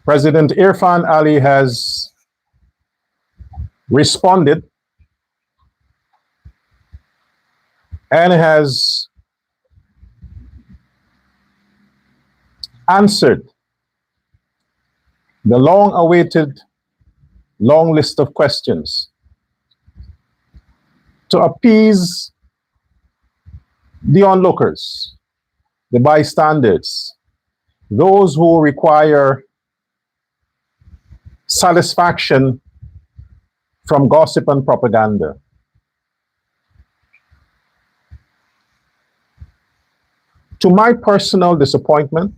President Irfaan Ali has responded and has answered the long-awaited long list of questions to appease the onlookers, the bystanders, those who require satisfaction from gossip and propaganda. To my personal disappointment,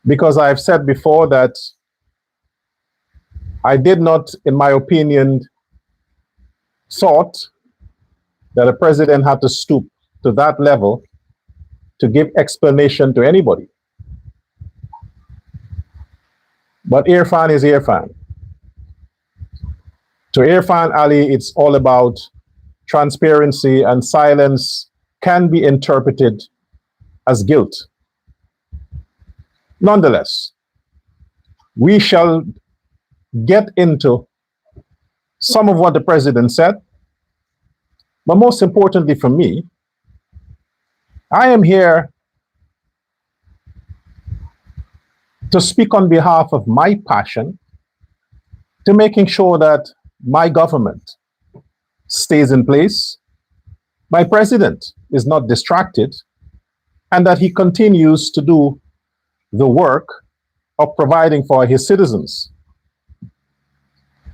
because I've said before that I did not, in my opinion, thought that a president had to stoop to that level to give explanation to anybody. But Irfaan is Irfaan. To Irfaan Ali, it's all about transparency, and silence can be interpreted as guilt. Nonetheless, we shall get into some of what the president said, but most importantly for me, I am here to speak on behalf of my passion to making sure that my government stays in place, my president is not distracted, and that he continues to do the work of providing for his citizens.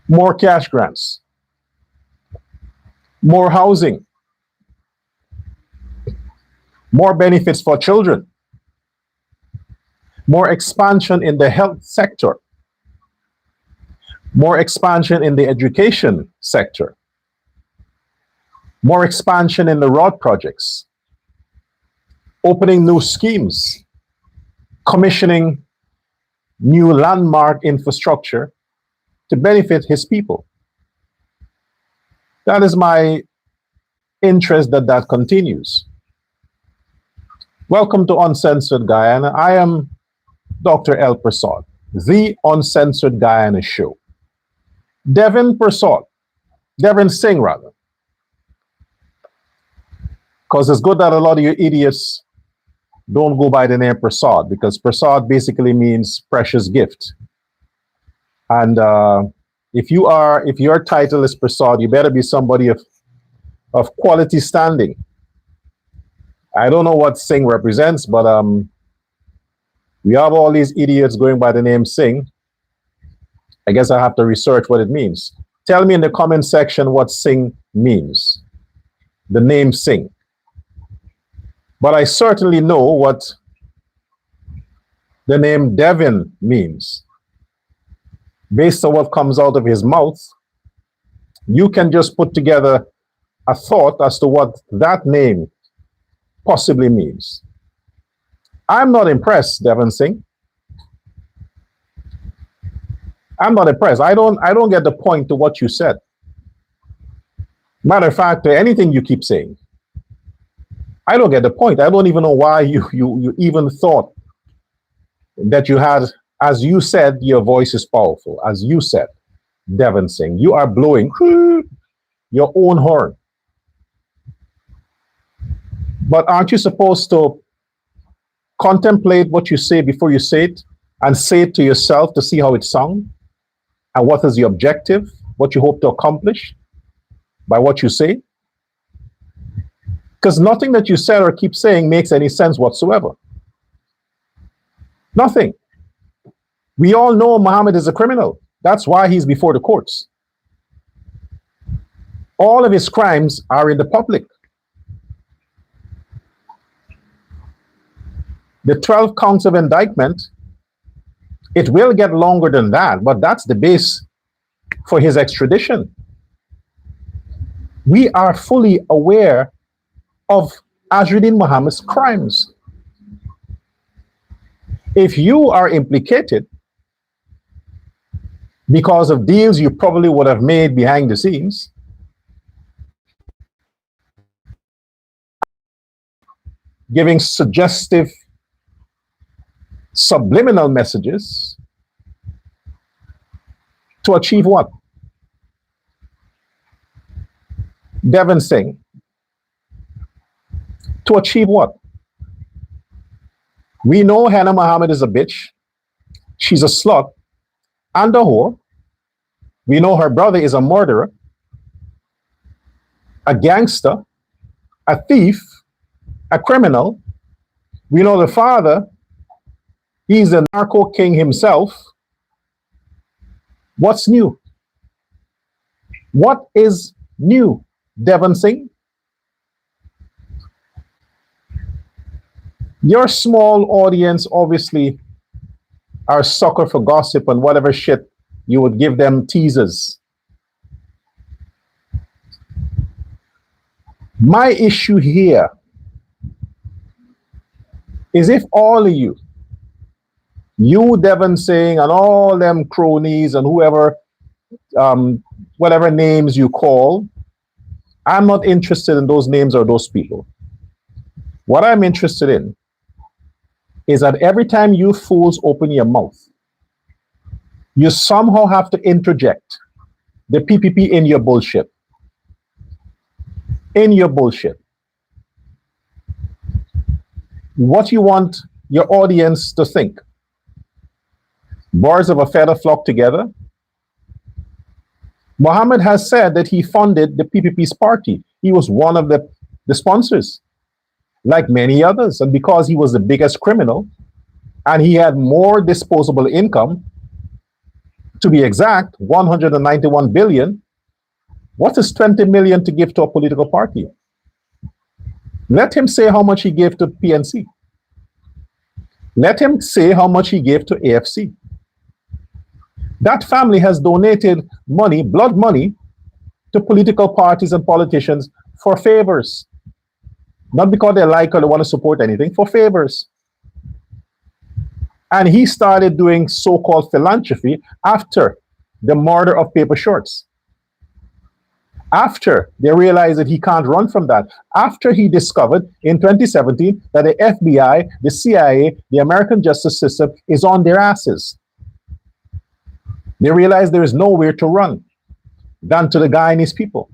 More cash grants, more housing, more benefits for children, more expansion in the health sector, more expansion in the education sector, more expansion in the road projects, opening new schemes, commissioning new landmark infrastructure to benefit his people. That is my interest that that continues. Welcome to Uncensored Guyana. I am Dr. L. Prasad, the Uncensored Guyana show. Devon Singh rather. Because it's good that a lot of you idiots don't go by the name Prasad, because Prasad basically means precious gift. And if your title is Prasad, you better be somebody of quality standing. I don't know what Singh represents, but we have all these idiots going by the name Singh. I guess I have to research what it means. Tell me in the comment section what Singh means, the name Singh. But I certainly know what the name Devon means. Based on what comes out of his mouth, you can just put together a thought as to what that name possibly means. I'm not impressed, Devon Singh. I'm not impressed. I don't get the point to what you said. Matter of fact, anything you keep saying, I don't get the point. I don't even know why you even thought that you had, as you said, your voice is powerful. As you said, Devon Singh, you are blowing your own horn. But aren't you supposed to contemplate what you say before you say it, and say it to yourself to see how it sounds? And what is the objective? What you hope to accomplish by what you say? Because nothing that you said or keep saying makes any sense whatsoever. Nothing. We all know Mohammed is a criminal. That's why he's before the courts. All of his crimes are in the public. The 12 counts of indictment, it will get longer than that, but that's the base for his extradition. We are fully aware of Azruddin Mohammed's crimes. If you are implicated because of deals you probably would have made behind the scenes, giving suggestive, subliminal messages To achieve what? Devon Singh. To achieve what? We know Hannah Mohammed is a bitch. She's a slut and a whore. We know her brother is a murderer, a gangster, a thief, a criminal. We know the father, he's the narco king himself. What's new? What is new, Devon Singh? Your small audience obviously are a sucker for gossip and whatever shit you would give them teasers. My issue here is if all of you, Devon Singh and all them cronies and whoever, whatever names you call, I'm not interested in those names or those people. What I'm interested in is that every time you fools open your mouth, you somehow have to interject the PPP in your bullshit. In your bullshit. What you want your audience to think. Birds of a feather flock together. Mohammed has said that he funded the PPP's party. He was one of the sponsors, like many others. And because he was the biggest criminal and he had more disposable income, to be exact, 191 billion, what is 20 million to give to a political party? Let him say how much he gave to PNC. Let him say how much he gave to AFC. That family has donated money, blood money, to political parties and politicians for favors. Not because they like or they want to support anything, for favors. And he started doing so-called philanthropy after the murder of Paper Shorts. After they realized that he can't run from that. After he discovered in 2017 that the FBI, the CIA, the American justice system is on their asses. They realized there is nowhere to run than to the Guyanese people.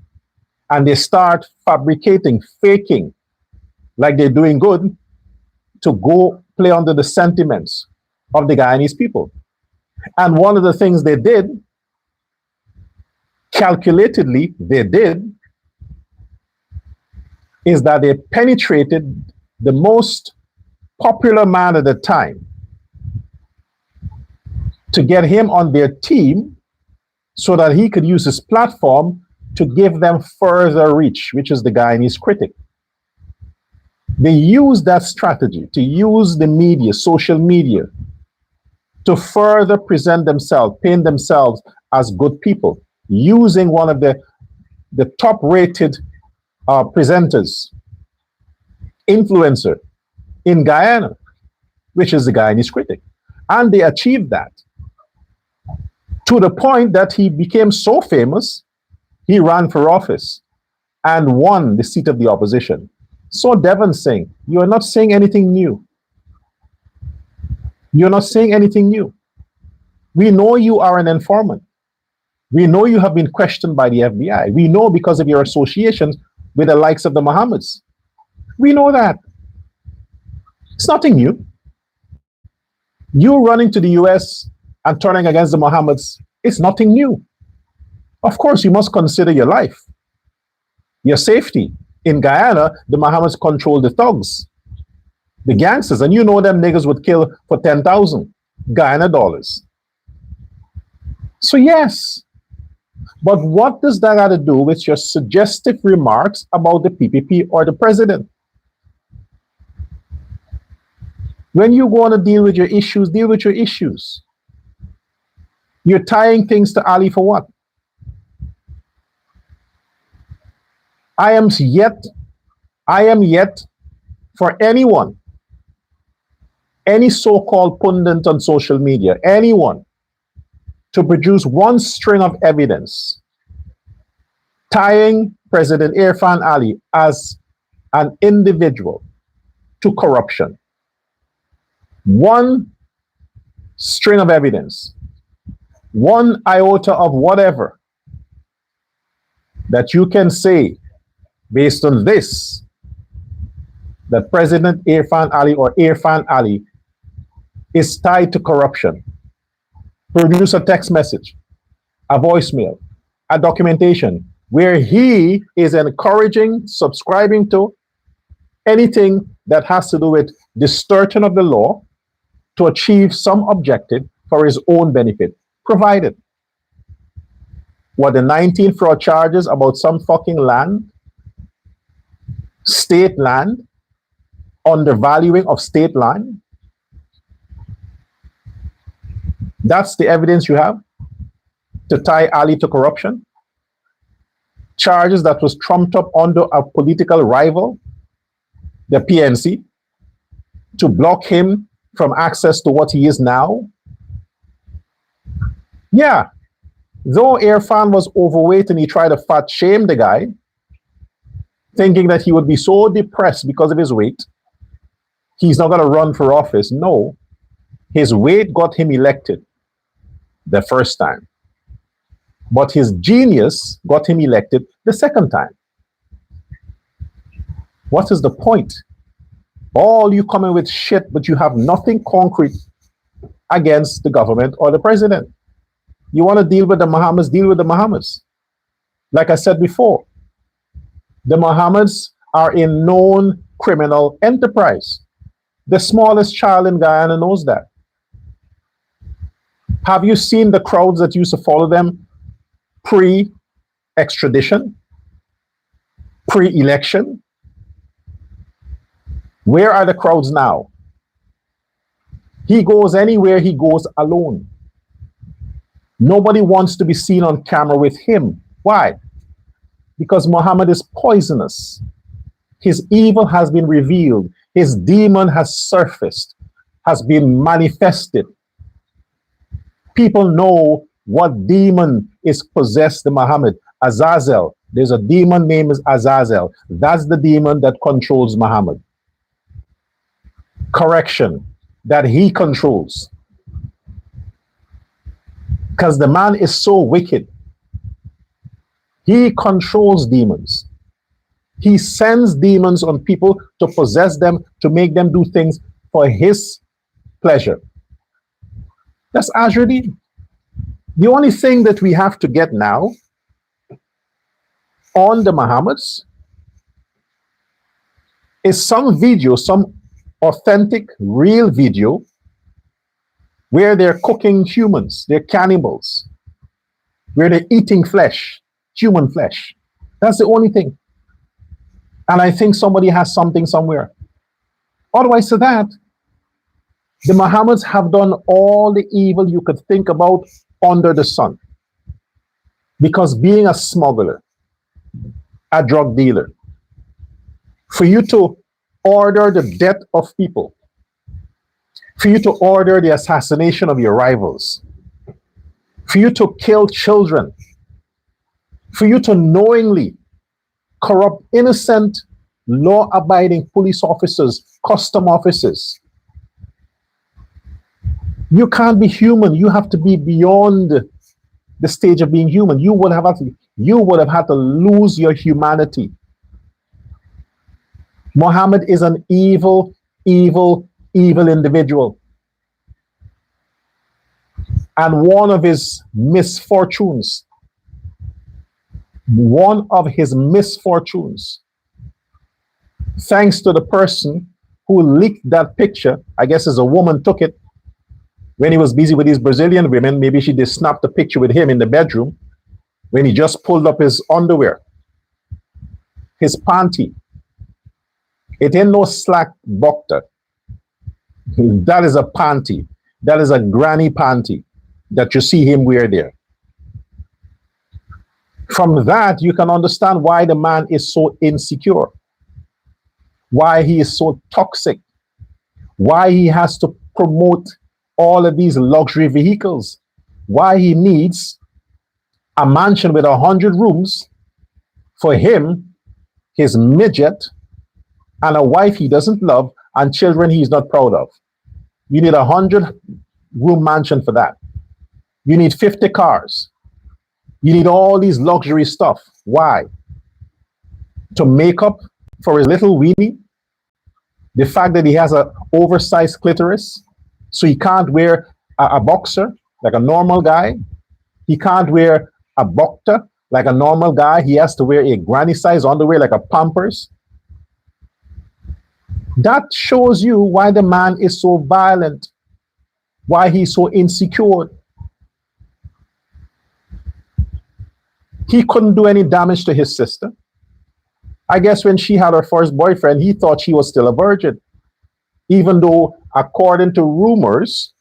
And they start fabricating, faking, like they're doing good, to go play under the sentiments of the Guyanese people. And one of the things they did, calculatedly they did, is that they penetrated the most popular man at the time to get him on their team so that he could use his platform to give them further reach, which is the Guyanese critic. They use that strategy to use the media, social media, to further present themselves, paint themselves as good people, using one of the top-rated presenters, influencer in Guyana, which is the Guyanese critic. And they achieved that to the point that he became so famous, he ran for office and won the seat of the opposition. So Devon Singh, you are not saying anything new. You're not saying anything new. We know you are an informant. We know you have been questioned by the FBI. We know because of your associations with the likes of the Mohammeds. We know that. It's nothing new. You running to the US and turning against the Mohammeds, it's nothing new. Of course, you must consider your life, your safety. In Guyana, the Mohammeds control the thugs, the gangsters, and you know them niggas would kill for 10,000 Guyana dollars. So yes, but what does that have to do with your suggestive remarks about the PPP or the president? When you want to deal with your issues, deal with your issues. You're tying things to Ali for what? I am yet for anyone, any so-called pundit on social media, anyone, to produce one string of evidence tying President Irfaan Ali as an individual to corruption. One string of evidence. one iota of whatever that you can say based on this, that President Irfaan Ali or Irfaan Ali is tied to corruption, produce a text message, a voicemail, a documentation where he is encouraging, subscribing to anything that has to do with distortion of the law to achieve some objective for his own benefit, provided. What, the 19 fraud charges about some fucking land, state land, undervaluing of state land? That's the evidence you have to tie Ali to corruption? Charges that was trumped up under a political rival, the PNC, to block him from access to what he is now? Yeah, though Irfaan was overweight and he tried to fat shame the guy, thinking that he would be so depressed because of his weight, he's not going to run for office. No, his weight got him elected the first time, but his genius got him elected the second time. What is the point? All you coming with shit, but you have nothing concrete against the government or the president. You want to deal with the Mohammeds, deal with the Mohammeds. Like I said before, the Mohammeds are a known criminal enterprise. The smallest child in Guyana knows that. Have you seen the crowds that used to follow them pre-extradition, pre-election? Where are the crowds now? He goes anywhere, he goes alone. Nobody wants to be seen on camera with him. Why? Because Mohammed is poisonous. His evil has been revealed. His demon has surfaced, has been manifested. People know what demon is possessed the Mohammed. Azazel. There's a demon named Azazel. That's the demon that controls Mohammed. Correction, that he controls. Because the man is so wicked. He controls demons. He sends demons on people to possess them, to make them do things for his pleasure. That's Azruddin. The only thing that we have to get now on the Mohammeds is some video, some authentic, real video where they're cooking humans, they're cannibals, where they're eating flesh, human flesh. That's the only thing. And I think somebody has something somewhere. Otherwise to that, the Mohammeds have done all the evil you could think about under the sun. Because being a smuggler, a drug dealer, for you to order the death of people, for you to order the assassination of your rivals, for you to kill children, for you to knowingly corrupt innocent, law-abiding police officers, custom officers. You can't be human. You have to be beyond the stage of being human. You would have had to lose your humanity. Mohammed is an evil, evil, evil individual. And one of his misfortunes, thanks to the person who leaked that picture, I guess as a woman took it, when he was busy with his Brazilian women, maybe she just snapped a picture with him in the bedroom when he just pulled up his underwear, his panty. It ain't no slack bokta. That is a panty. That is a granny panty that you see him wear there. From that, you can understand why the man is so insecure, why he is so toxic, why he has to promote all of these luxury vehicles, why he needs a mansion with 100 rooms for him, his midget, and a wife he doesn't love, and children he's not proud of. You need 100-room mansion for that. You need 50 cars. You need all these luxury stuff. Why? To make up for his little weenie? The fact that he has an oversized clitoris, so he can't wear a boxer like a normal guy. He can't wear a boxer like a normal guy. He has to wear a granny size underwear like a Pampers. That shows you why the man is so violent, why he's so insecure. He couldn't do any damage to his sister. I guess when she had her first boyfriend, he thought she was still a virgin, even though, according to rumors,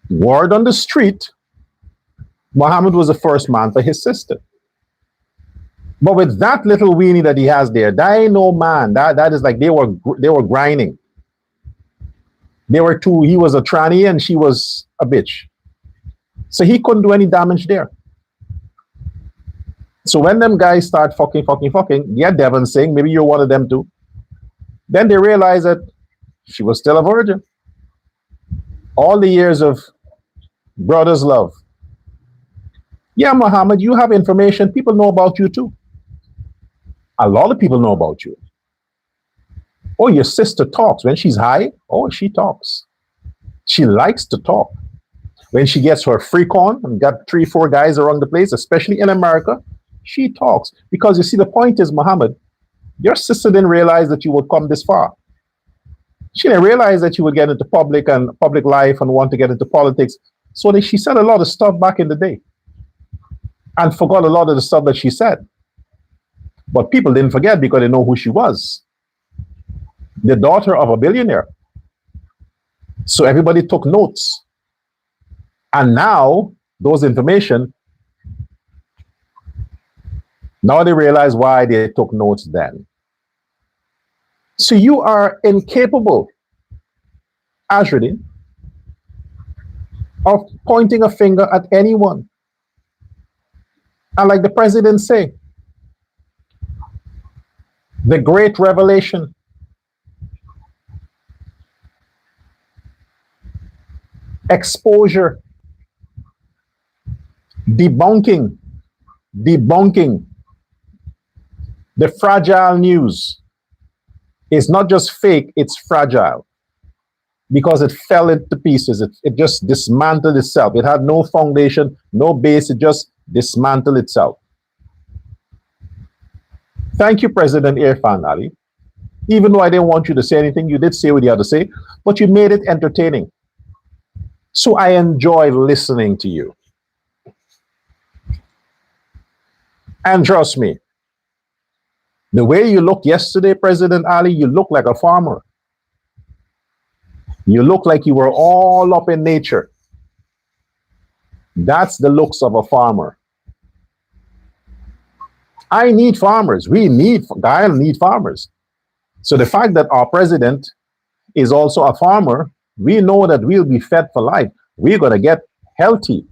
word on the street, Muhammad was the first man for his sister. But with that little weenie that he has there, that ain't no man. That is like they were grinding. They were two. He was a tranny and she was a bitch. So he couldn't do any damage there. So when them guys start fucking, yeah, Devon Singh, maybe you're one of them too. Then they realize that she was still a virgin. All the years of brothers' love. Yeah, Muhammad, you have information. People know about you too. A lot of people know about you. Oh, your sister talks. When she's high, oh, she talks. She likes to talk. When she gets her freak on and got 3-4 guys around the place, especially in America, she talks. Because you see, the point is, Muhammad, your sister didn't realize that you would come this far. She didn't realize that you would get into public life and want to get into politics. So she said a lot of stuff back in the day and forgot a lot of the stuff that she said. But people didn't forget because they know who she was. The daughter of a billionaire. So everybody took notes. And now, those information, now they realize why they took notes then. So you are incapable, Azruddin, of pointing a finger at anyone. And like the president say, the great revelation, exposure, debunking the fragile news. It's not just fake, it's fragile because it fell into pieces. It just dismantled itself. It had no foundation, no base. It just dismantled itself. Thank you, President Irfaan Ali. Even though I didn't want you to say anything, you did say what you had to say, but you made it entertaining. So I enjoy listening to you. And trust me, the way you looked yesterday, President Ali, you look like a farmer. You look like you were all up in nature. That's the looks of a farmer. I need farmers. Guyana need farmers. So the fact that our president is also a farmer, we know that we'll be fed for life. We're going to get healthy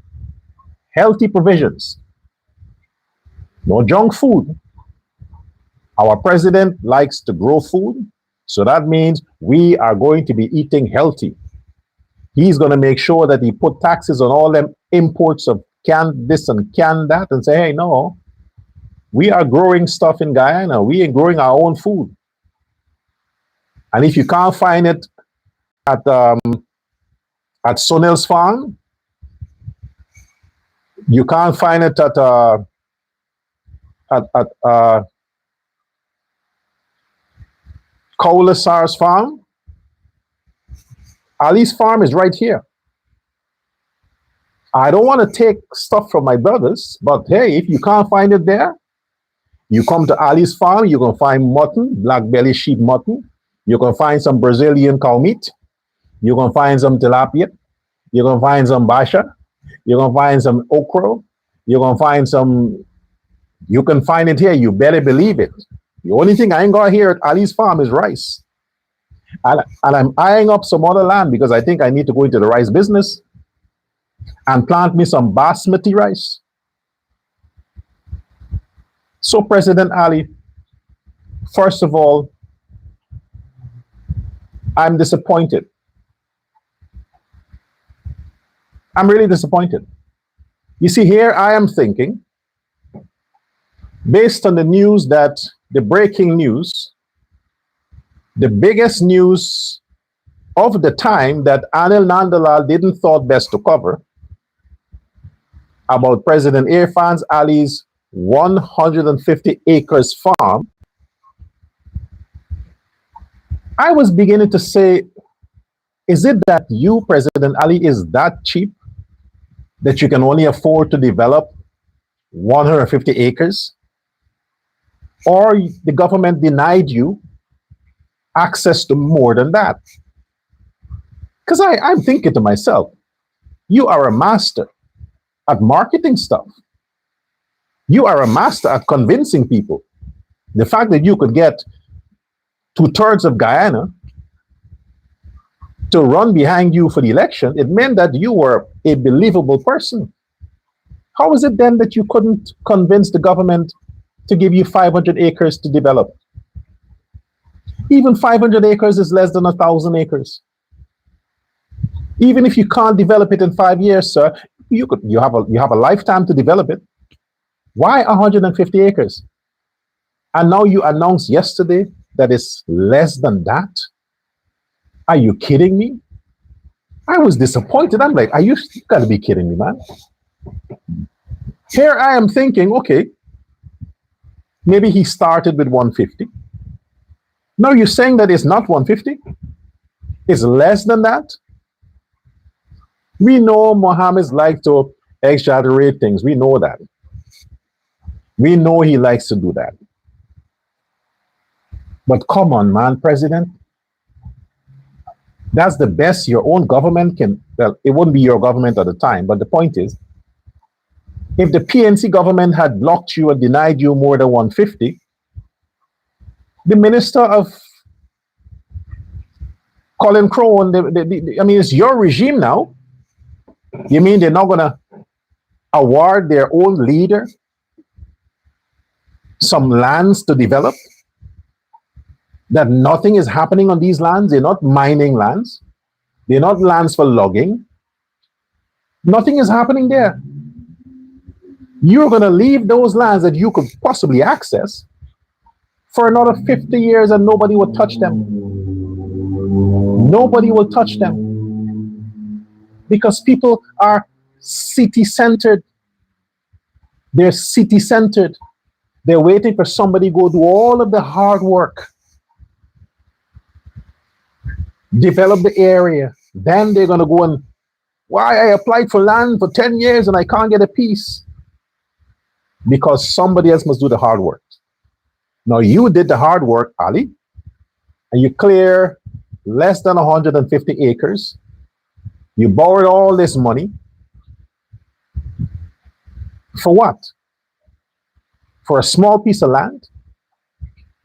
provisions. No junk food. Our president likes to grow food, so that means we are going to be eating healthy. He's going to make sure that he put taxes on all them imports of canned this and canned that and say, hey, no, we are growing stuff in Guyana. We are growing our own food. And if you can't find it at Sunil's farm, you can't find it at Kaulasar's farm. Ali's farm is right here. I don't want to take stuff from my brothers, but hey, if you can't find it there, you come to Ali's farm, you can find mutton, black belly sheep mutton. You can find some Brazilian cow meat. You can find some tilapia. You can find some basha. You can find some okra. You can find it here. You better believe it. The only thing I ain't got here at Ali's farm is rice. And I'm eyeing up some other land because I think I need to go into the rice business and plant me some basmati rice. So, President Ali, first of all, I'm disappointed. I'm really disappointed. You see, here I am thinking, based on the news that the breaking news, the biggest news of the time that Anil Nandalal didn't thought best to cover about President Irfan's Ali's 150 acres farm, I was beginning to say, is it that you, President Ali, is that cheap that you can only afford to develop 150 acres? Or the government denied you access to more than that? Because I'm thinking to myself, you are a master at marketing stuff. You are a master at convincing people. The fact that you could get 2/3 of Guyana to run behind you for the election, it meant that you were a believable person. How is it then that you couldn't convince the government to give you 500 acres to develop? Even 500 acres is less than 1,000 acres. Even if you can't develop it in 5 years, sir, you have a lifetime to develop it. Why 150 acres? And now you announced yesterday that it's less than that? Are you kidding me? I was disappointed. I'm like, you gotta be kidding me, man. Here I am thinking, okay, maybe he started with 150. Now you're saying that it's not 150? It's less than that? We know Mohammed's like to exaggerate things. We know that. We know he likes to do that. But come on, man, President. That's the best your own government can. Well, it wouldn't be your government at the time, but the point is, if the PNC government had blocked you and denied you more than 150, the minister of Colin Crowe, I mean, it's your regime now. You mean they're not going to award their own leader some lands to develop? That nothing is happening on these lands? They're not mining lands. They're not lands for logging. Nothing is happening there. You're going to leave those lands that you could possibly access for another 50 years and nobody will touch them. Nobody will touch them. Because people are city-centered. They're city-centered. They're waiting for somebody to go do all of the hard work. Develop the area. Then they're going to go and, why I applied for land for 10 years and I can't get a piece? Because somebody else must do the hard work. Now you did the hard work, Ali, and you clear less than 150 acres. You borrowed all this money. For what? For a small piece of land?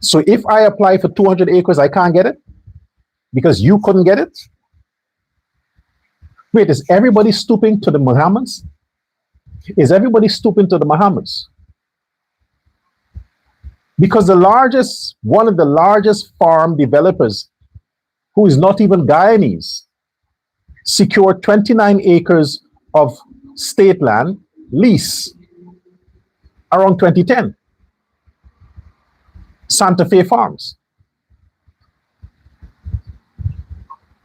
So if I apply for 200 acres, I can't get it? Because you couldn't get it? Wait, is everybody stooping to the Mohammeds? Is everybody stooping to the Mohammeds? Because one of the largest farm developers, who is not even Guyanese, secured 29 acres of state land lease around 2010. Santa Fe Farms.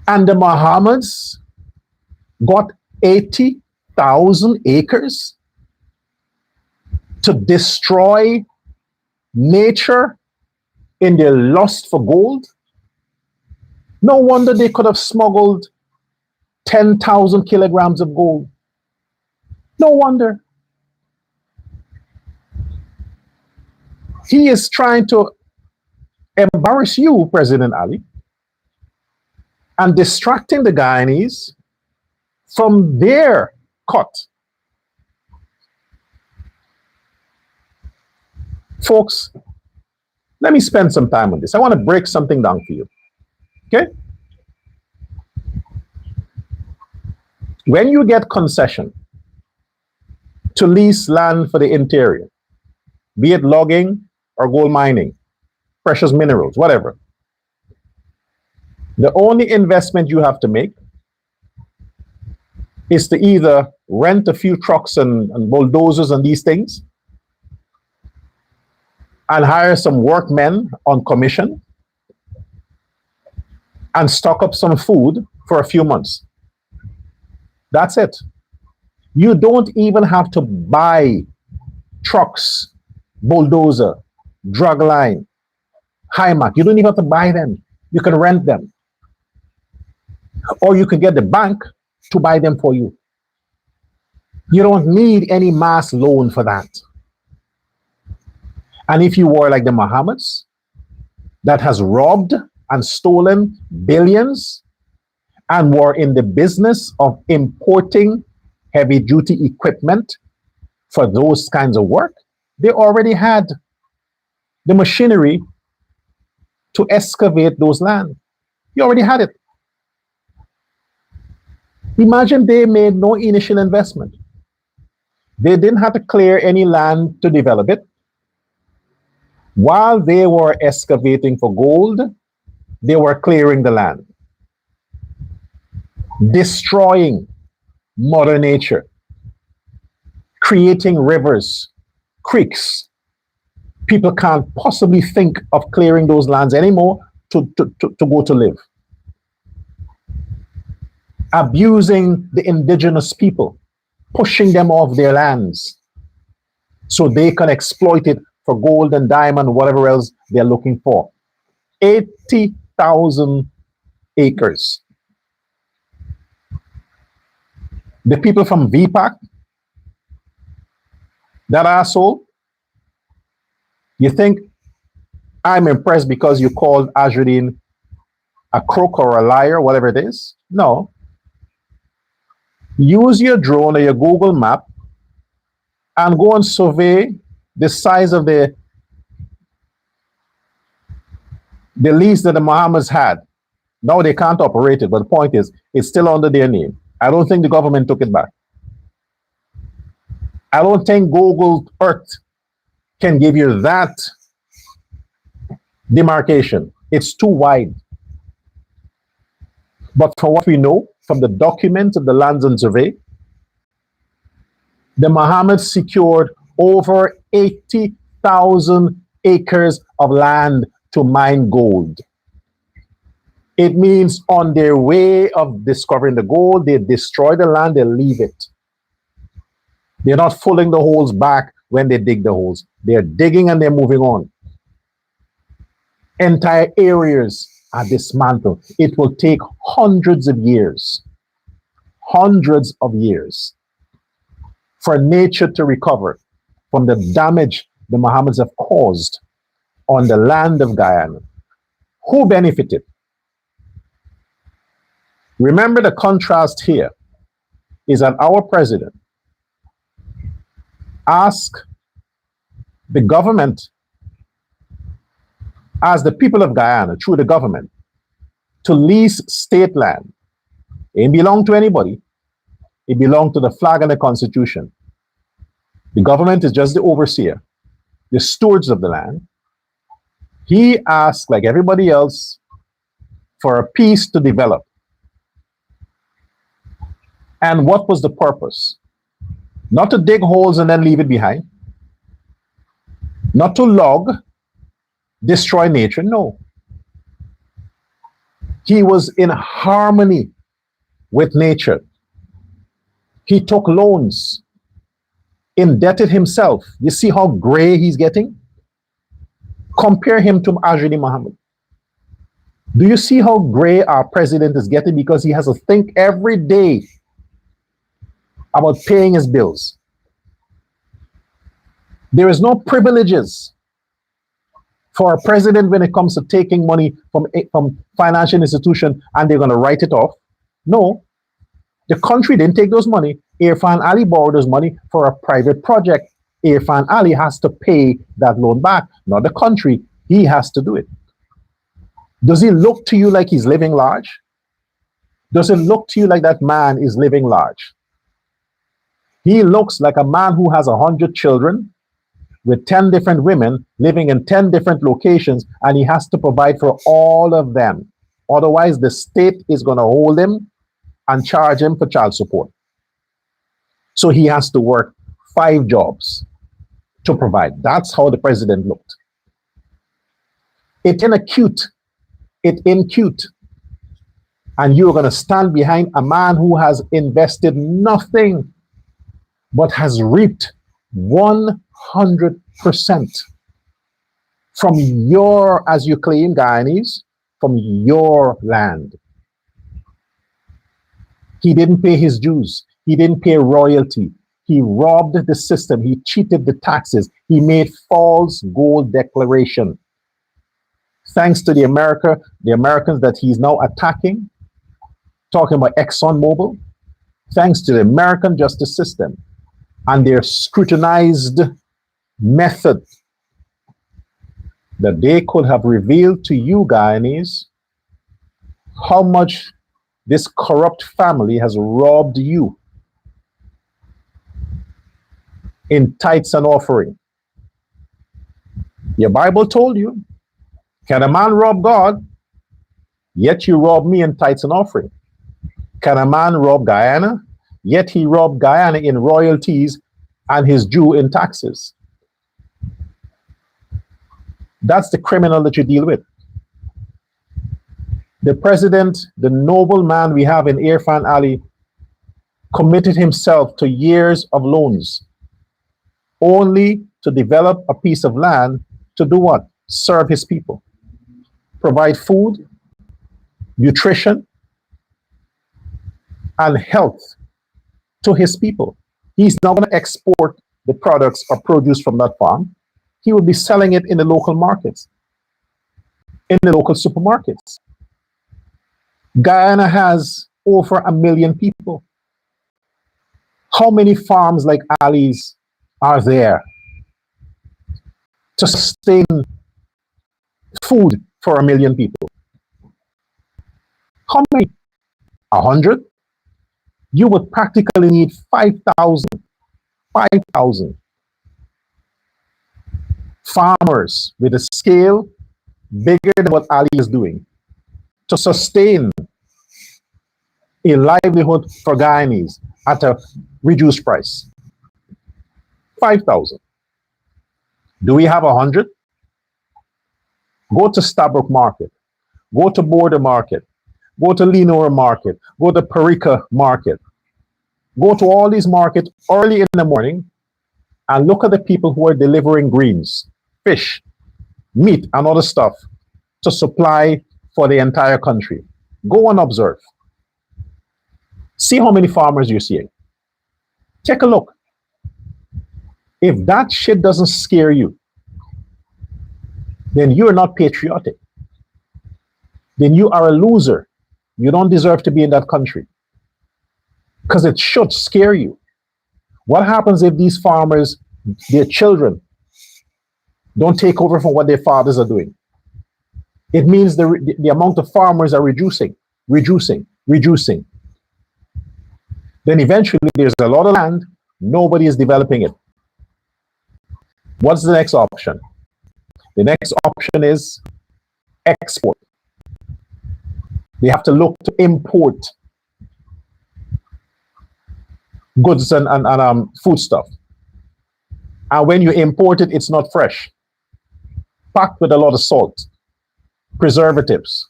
And the Mohammeds got 80,000 acres to destroy nature in their lust for gold. No wonder they could have smuggled 10,000 kilograms of gold. No wonder. He is trying to embarrass you, President Ali, and distracting the Guyanese from their cut. Folks, let me spend some time on this. I want to break something down for you. Okay? When you get concession to lease land for the interior, be it logging or gold mining, precious minerals, whatever, the only investment you have to make is to either rent a few trucks and bulldozers and these things and hire some workmen on commission and stock up some food for a few months. That's it. You don't even have to buy trucks, bulldozer, drug line, Hymac. You don't even have to buy them. You can rent them. Or you can get the bank to buy them for you. You don't need any mass loan for that. And if you were like the Mohammeds that has robbed and stolen billions and were in the business of importing heavy duty equipment for those kinds of work, they already had the machinery to excavate those lands. You already had it. Imagine they made no initial investment. They didn't have to clear any land to develop it. While they were excavating for gold, they were clearing the land, destroying Mother Nature, creating rivers, creeks. People can't possibly think of clearing those lands anymore to go to live. Abusing the indigenous people, pushing them off their lands so they can exploit it for gold and diamond, whatever else they're looking for. 80,000 acres. The people from VPAC, that asshole, you think I'm impressed because you called Azruddin a crook or a liar, whatever it is? No. Use your drone or your Google map and go and survey the size of the lease that the Mohammeds had. Now they can't operate it, but the point is, it's still under their name. I don't think the government took it back. I don't think Google Earth can give you that demarcation. It's too wide. But from what we know, from the documents of the Lands and Survey, the Mohammeds secured over 80,000 acres of land to mine gold. It means on their way of discovering the gold, they destroy the land, they leave it. They're not filling the holes back when they dig the holes. They're digging and they're moving on. Entire areas are dismantled. It will take hundreds of years for nature to recover from the damage the Mohammeds have caused on the land of Guyana. Who benefited? Remember, the contrast here is that our president asked the government, as the people of Guyana, through the government, to lease state land. It didn't belong to anybody. It belonged to the flag and the constitution. The government is just the overseer, the stewards of the land. He asked, like everybody else, for a piece to develop. And what was the purpose? Not to dig holes and then leave it behind. Not to log, destroy nature, no. He was in harmony with nature. He took loans, indebted himself. You see how gray he's getting? Compare him to Azruddin Mohammed. Do you see how gray our president is getting because he has to think every day about paying his bills? There is no privileges for a president when it comes to taking money from financial institution and they're going to write it off. No, the country didn't take those money. Irfaan Ali borrowed those money for a private project. Irfaan Ali has to pay that loan back, not the country. He has to do it. Does he look to you like he's living large? Does it look to you like that man is living large? He looks like a man who has 100 children with 10 different women living in 10 different locations, and he has to provide for all of them. Otherwise, the state is going to hold him and charge him for child support. So he has to work 5 jobs to provide. That's how the president looked. It ain't cute. It ain't cute. And you're going to stand behind a man who has invested nothing but has reaped 100% from your, as you claim, Guyanese, from your land. He didn't pay his dues. He didn't pay royalty. He robbed the system. He cheated the taxes. He made false gold declaration. Thanks to the Americans that he's now attacking, talking about ExxonMobil, thanks to the American justice system and their scrutinized method, that they could have revealed to you, Guyanese, how much this corrupt family has robbed you in tithes and offering. Your Bible told you, can a man rob God, yet you rob me in tithes and offering? Can a man rob Guyana, yet he robbed Guyana in royalties and his due in taxes? That's the criminal that you deal with. The president, the noble man we have in Irfaan Ali, committed himself to years of loans only to develop a piece of land to do what? Serve his people. Provide food, nutrition, and health to his people. He's not going to export the products or produce from that farm. He will be selling it in the local markets, in the local supermarkets. Guyana has over 1 million people. How many farms like Ali's are there to sustain food for 1 million people? How many? 100? You would practically need 5,000 farmers with a scale bigger than what Ali is doing to sustain a livelihood for Guyanese at a reduced price. 5,000. Do we have 100? Go to Stabroek Market, go to Border Market, go to Lenore Market, go to Parika Market, go to all these markets early in the morning and look at the people who are delivering greens, fish, meat, and other stuff to supply for the entire country. Go and observe. See how many farmers you're seeing. Take a look. If that shit doesn't scare you, then you're not patriotic. Then you are a loser. You don't deserve to be in that country. Because it should scare you. What happens if these farmers, their children, don't take over from what their fathers are doing? It means the amount of farmers are reducing. Then eventually there's a lot of land, nobody is developing it. What's the next option? The next option is export. They have to look to import goods and food stuff. And when you import it, it's not fresh. Packed with a lot of salt, preservatives.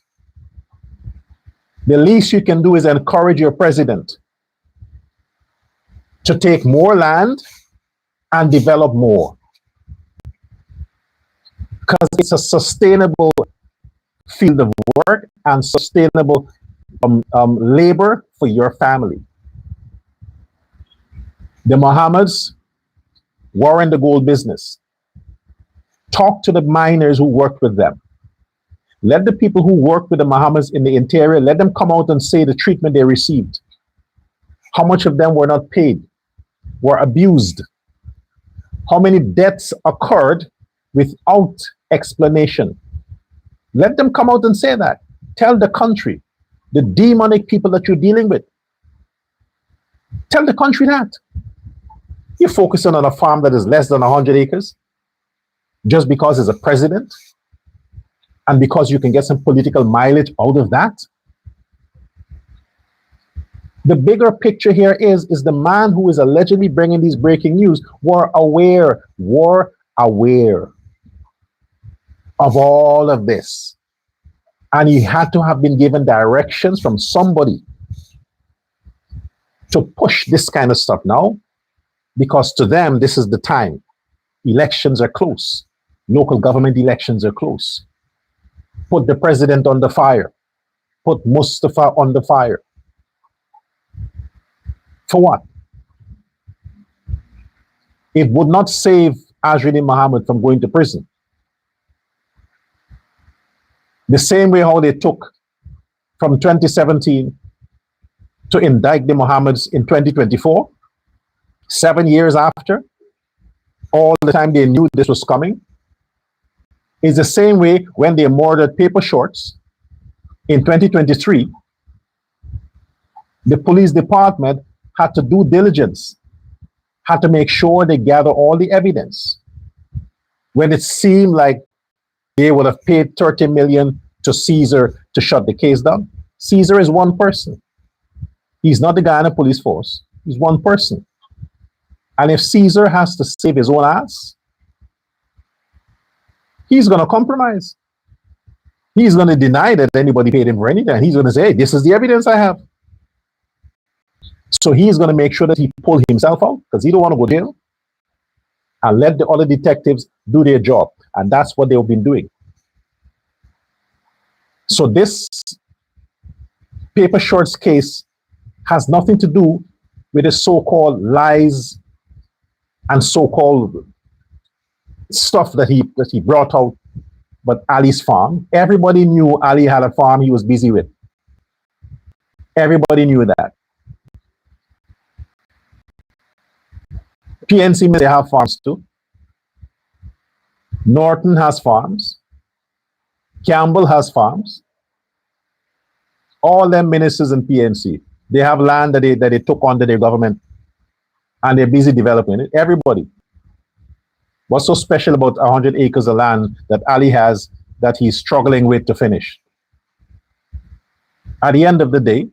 The least you can do is encourage your president to take more land and develop more. Because it's a sustainable field of work and sustainable labor for your family. The Mohammeds were in the gold business. Talk to the miners who worked with them. Let the people who worked with the Mohammeds in the interior, let them come out and say the treatment they received. How much of them were not paid, were abused? How many deaths occurred without explanation? Let them come out and say that. Tell the country, the demonic people that you're dealing with. Tell the country that. You're focusing on a farm that is less than 100 acres just because it's a president and because you can get some political mileage out of that. The bigger picture here is the man who is allegedly bringing these breaking news were aware of all of this. And he had to have been given directions from somebody to push this kind of stuff now, because to them, this is the time. Elections are close. Local government elections are close. Put the president on the fire. Put Mustafa on the fire. For what? It would not save Azruddin Mohammed from going to prison. The same way how they took from 2017 to indict the Mohammeds in 2024, 7 years after, all the time they knew this was coming, is the same way when they murdered Paper Shorts in 2023. The police department had to do diligence, had to make sure they gather all the evidence. When it seemed like they would have paid 30 million to Caesar to shut the case down. Caesar is one person. He's not the Guyana police force. He's one person. And if Caesar has to save his own ass, he's going to compromise. He's going to deny that anybody paid him for anything. He's going to say, hey, this is the evidence I have. So he's going to make sure that he pull himself out because he don't want to go to jail, and let the other detectives do their job. And that's what they've been doing. So this Paper Shorts case has nothing to do with the so-called lies and so-called stuff that he brought out, but Ali's farm. Everybody knew Ali had a farm he was busy with. Everybody knew that. PNC, they have farms too. Norton has farms. Campbell has farms. All them ministers in PNC, they have land that they took under their government, and they're busy developing it. Everybody. What's so special about 100 acres of land that Ali has that he's struggling with to finish? At the end of the day,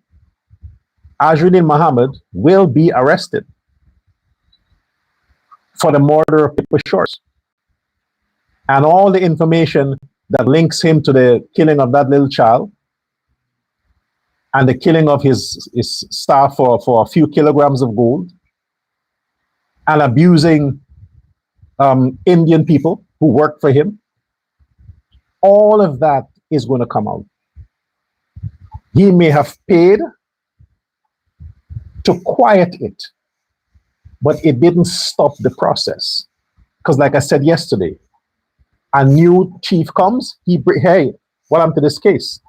Azruddin Mohammed will be arrested for the murder of Paper Shorts. And all the information that links him to the killing of that little child and the killing of his staff for a few kilograms of gold and abusing Indian people who work for him, all of that is going to come out. He may have paid to quiet it, but it didn't stop the process. Because like I said yesterday, a new chief comes, hey, what happened to this case?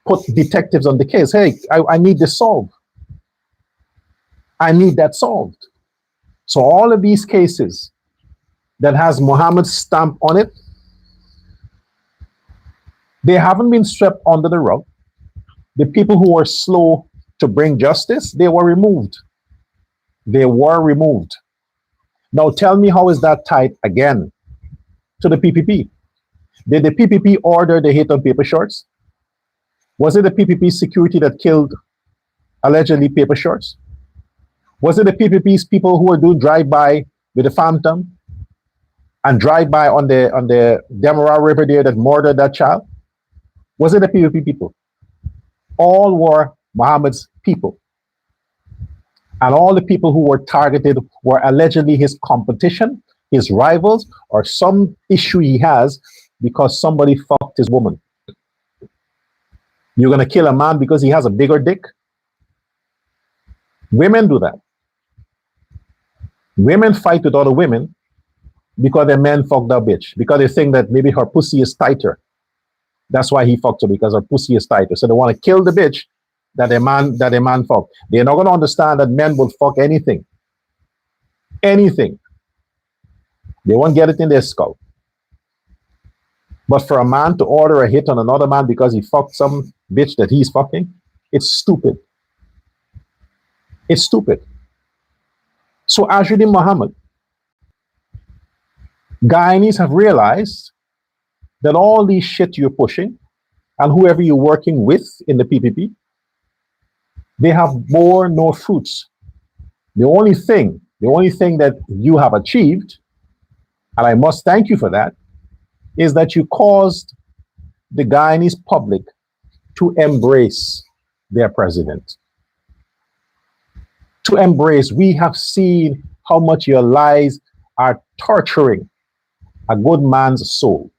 Put detectives on the case. Hey, I need this solved. I need that solved. So all of these cases that has Mohammed's stamp on it, they haven't been swept under the rug. The people who were slow to bring justice, they were removed. They were removed. Now tell me, how is that tied again to the PPP? Did the PPP order the hit on Paper Shorts? Was it the PPP security that killed allegedly Paper Shorts? Was it the PPP's people who were doing drive-by with the Phantom and drive-by on the Demerara River there that murdered that child? Was it the PPP people? All were Mohammed's people. And all the people who were targeted were allegedly his competition, his rivals, or some issue he has because somebody fucked his woman. You're going to kill a man because he has a bigger dick? Women do that. Women fight with other women because their men fucked that bitch, because they think that maybe her pussy is tighter. That's why he fucked her, because her pussy is tighter. So they want to kill the bitch that a man fucked. They're not going to understand that men will fuck anything. Anything. They won't get it in their skull. But for a man to order a hit on another man because he fucked some bitch that he's fucking, it's stupid. It's stupid. So Azruddin Mohammed, Guyanese have realized that all these shit you're pushing and whoever you're working with in the PPP, They have bore no fruits. The only thing that you have achieved, and I must thank you for that, is that you caused the Guyanese public to embrace their president. To embrace, we have seen how much your lies are torturing a good man's soul.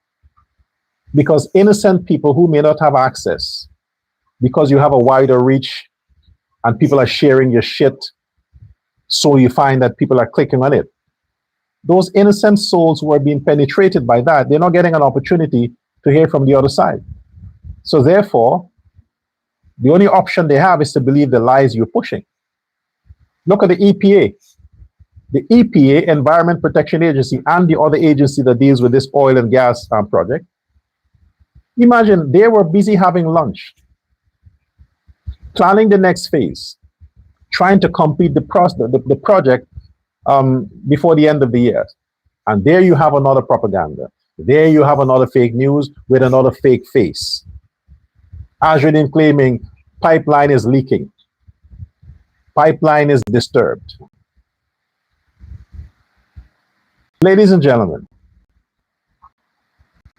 Because innocent people who may not have access, because you have a wider reach and people are sharing your shit, so you find that people are clicking on it. Those innocent souls who are being penetrated by that, they're not getting an opportunity to hear from the other side. So therefore, the only option they have is to believe the lies you're pushing. Look at the EPA. The EPA, Environment Protection Agency, and the other agency that deals with this oil and gas project. Imagine they were busy having lunch, planning the next phase, trying to complete the project before the end of the year. And there you have another propaganda. There you have another fake news with another fake face. Azruddin claiming pipeline is leaking. Pipeline is disturbed. Ladies and gentlemen,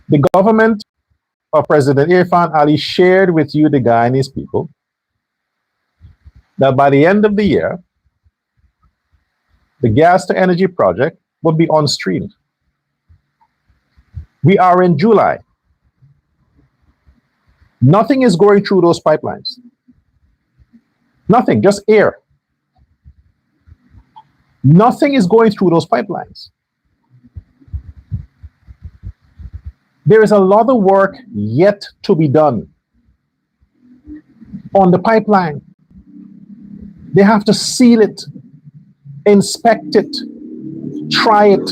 the government of President Irfaan Ali shared with you, the Guyanese people, that by the end of the year, the gas to energy project will be on stream. We are in July. Nothing is going through those pipelines. Nothing, just air. Nothing is going through those pipelines. There is a lot of work yet to be done on the pipeline. They have to seal it, inspect it, try it.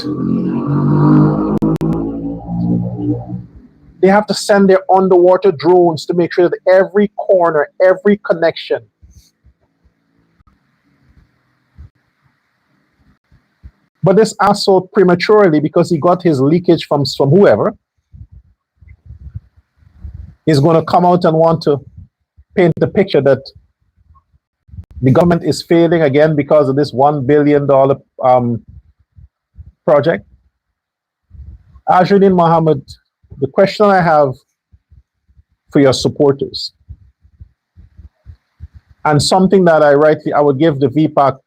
They have to send their underwater drones to make sure that every corner, every connection. But this asshole prematurely, because he got his leakage from whoever, is going to come out and want to paint the picture that the government is failing again because of this $1 billion project. Azruddin Mohammed, the question I have for your supporters, and something that I would give the VPAC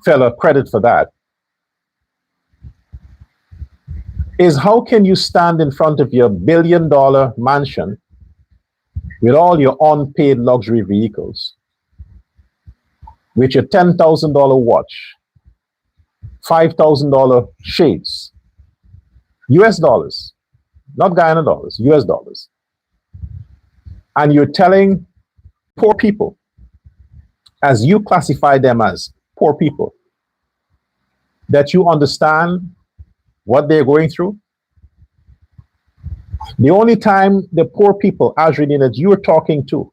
fella credit for that, is how can you stand in front of your $1 billion mansion with all your unpaid luxury vehicles, with your $10,000 watch, $5,000 shades, US dollars, not Guyana dollars, US dollars, and you're telling poor people, as you classify them as poor people, that you understand what they're going through? The only time the poor people, Azruddin, that you were talking to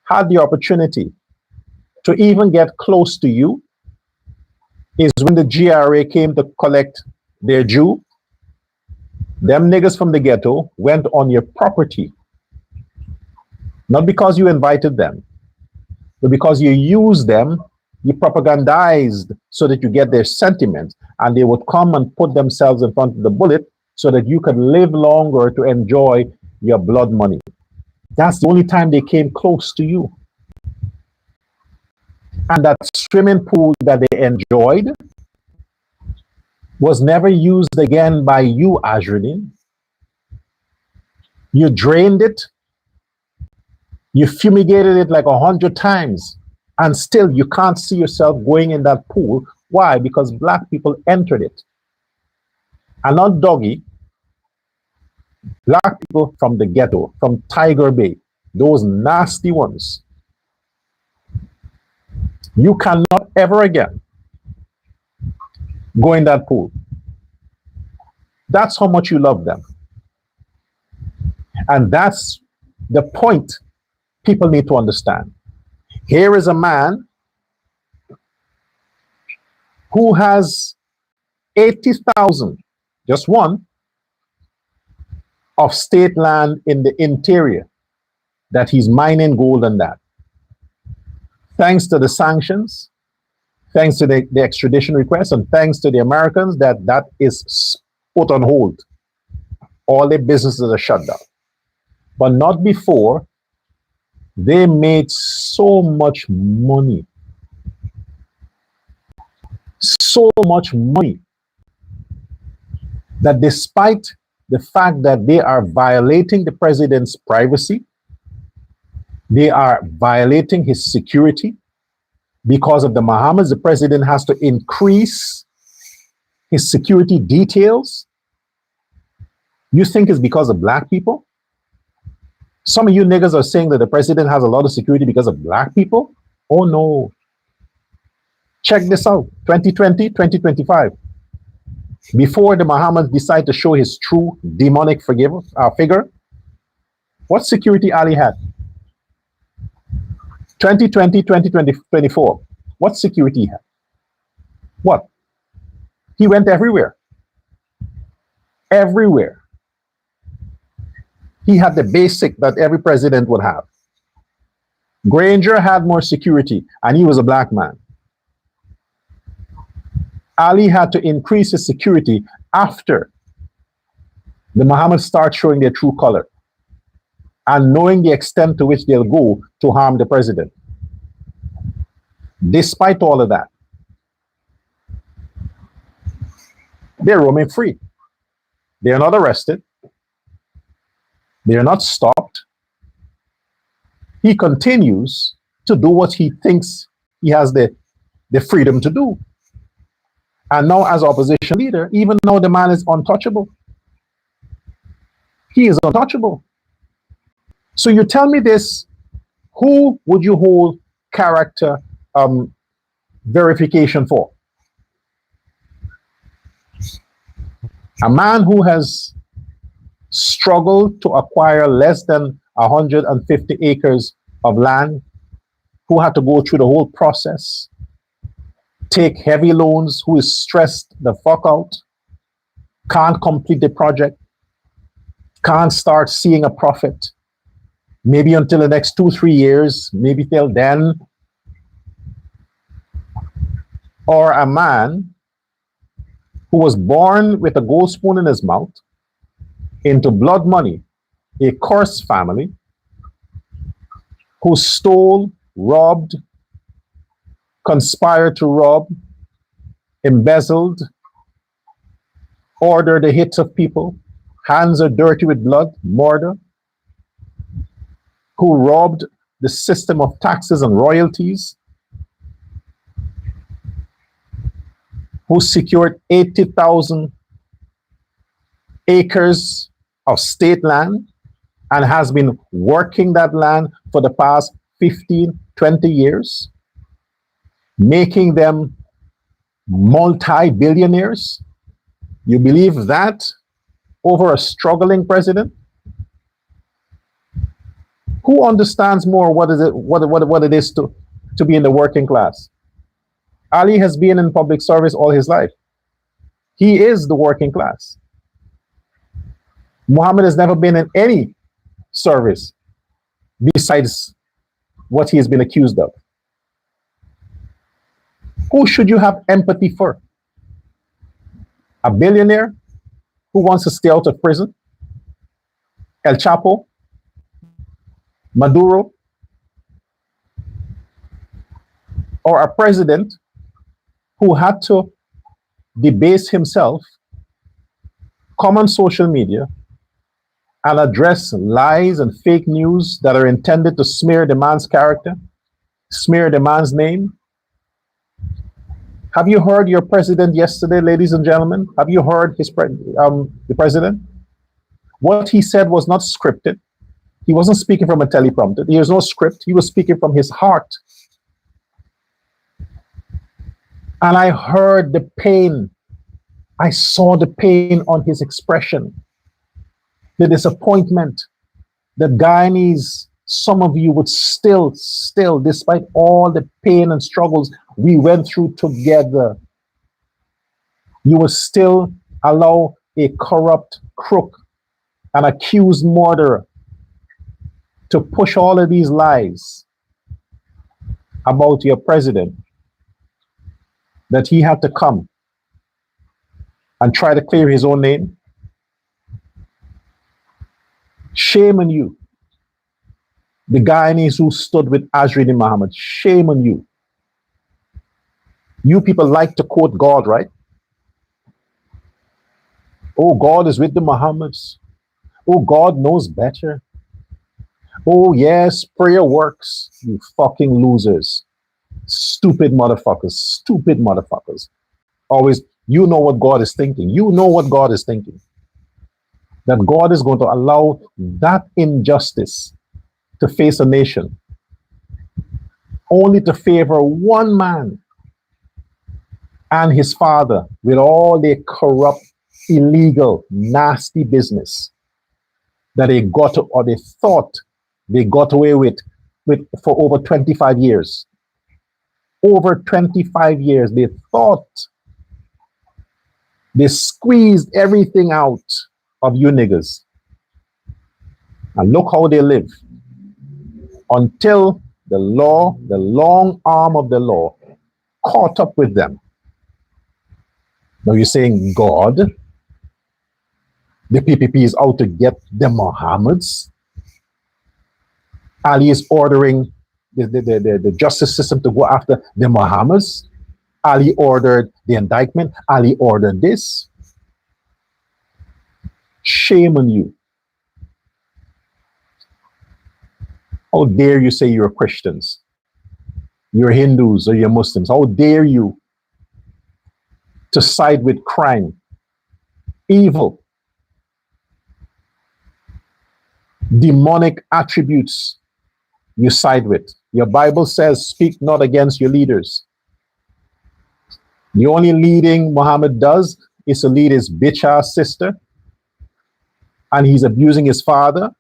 had the opportunity to even get close to you is when the GRA came to collect their due. Them niggas from the ghetto went on your property, not because you invited them, but because you used them, you propagandized so that you get their sentiment, and they would come and put themselves in front of the bullet so that you could live longer to enjoy your blood money. That's the only time they came close to you. And that swimming pool that they enjoyed was never used again by you, Azruddin. You drained it, you fumigated it like 100 times, and still you can't see yourself going in that pool. Why? Because black people entered it. And not doggy, black people from the ghetto, from Tiger Bay, those nasty ones. You cannot ever again go in that pool. That's how much you love them. And that's the point people need to understand. Here is a man who has 80,000, just one, of state land in the interior that he's mining gold and that. thanks to the sanctions, thanks to the extradition request, and thanks to the Americans, that is put on hold. All their businesses are shut down. But not before they made so much money. So much money that despite the fact that they are violating the president's privacy, they are violating his security. Because of the Mohammeds, the president has to increase his security details. You think it's because of black people? Some of you niggas are saying that the president has a lot of security because of black people? Oh no. Check this out, 2020, 2025. Before the Mohammeds decide to show his true demonic figure, what security Ali had? 2020, 2024. What security he had? What? He went everywhere. Everywhere. He had the basic that every president would have. Granger had more security, and he was a black man. Ali had to increase his security after the Mohammeds start showing their true color and knowing the extent to which they'll go to harm the president. Despite all of that, they're roaming free. They are not arrested. They are not stopped. He continues to do what he thinks he has the freedom to do. And now as opposition leader, even though the man is untouchable, he is untouchable. So you tell me this, who would you hold character verification for? A man who has struggled to acquire less than 150 acres of land, who had to go through the whole process, take heavy loans, who is stressed the fuck out, can't complete the project, can't start seeing a profit, maybe until the next 2-3 years, maybe till then. Or a man who was born with a gold spoon in his mouth, into blood money, a cursed family, who stole, robbed, conspired to rob, embezzled, ordered the hits of people, hands are dirty with blood, murder, who robbed the system of taxes and royalties, who secured 80,000 acres of state land and has been working that land for the past 15, 20 years, making them multi-billionaires. You believe that over a struggling president? Who understands more what it is to be in the working class? Ali has been in public service all his life. He is the working class. Mohammed has never been in any service besides what he has been accused of. Who should you have empathy for? A billionaire who wants to stay out of prison? El Chapo? Maduro? Or a president who had to debase himself, come on social media, and address lies and fake news that are intended to smear the man's character, smear the man's name? Have you heard your president yesterday, ladies and gentlemen? Have you heard the president? What he said was not scripted. He wasn't speaking from a teleprompter. There was no script. He was speaking from his heart. And I heard the pain. I saw the pain on his expression. The disappointment. The Guyanese, some of you would still, despite all the pain and struggles we went through together, you will still allow a corrupt crook, an accused murderer, to push all of these lies about your president that he had to come and try to clear his own name? Shame on you. The Guyanese who stood with Azruddin Muhammad, shame on you. You people like to quote God, right? Oh, God is with the Muhammads. Oh, God knows better. Oh, yes, prayer works. You fucking losers. Stupid motherfuckers. Stupid motherfuckers. Always, you know what God is thinking. You know what God is thinking. That God is going to allow that injustice to face a nation only to favor one man and his father with all their corrupt, illegal, nasty business that they got to, or they thought they got away with for over 25 years. Over 25 years, they thought they squeezed everything out of you niggas. And look how they live until the law, the long arm of the law, caught up with them. Now you're saying God, the PPP is out to get the Mohammeds. Ali is ordering the justice system to go after the Mohammeds. Ali ordered the indictment. Ali ordered this. Shame on you. How dare you say you're Christians? You're Hindus or you're Muslims. How dare you to side with crime, evil, demonic attributes you side with. Your Bible says, speak not against your leaders. The only leading Muhammad does is to lead his bitch ass sister, and he's abusing his father.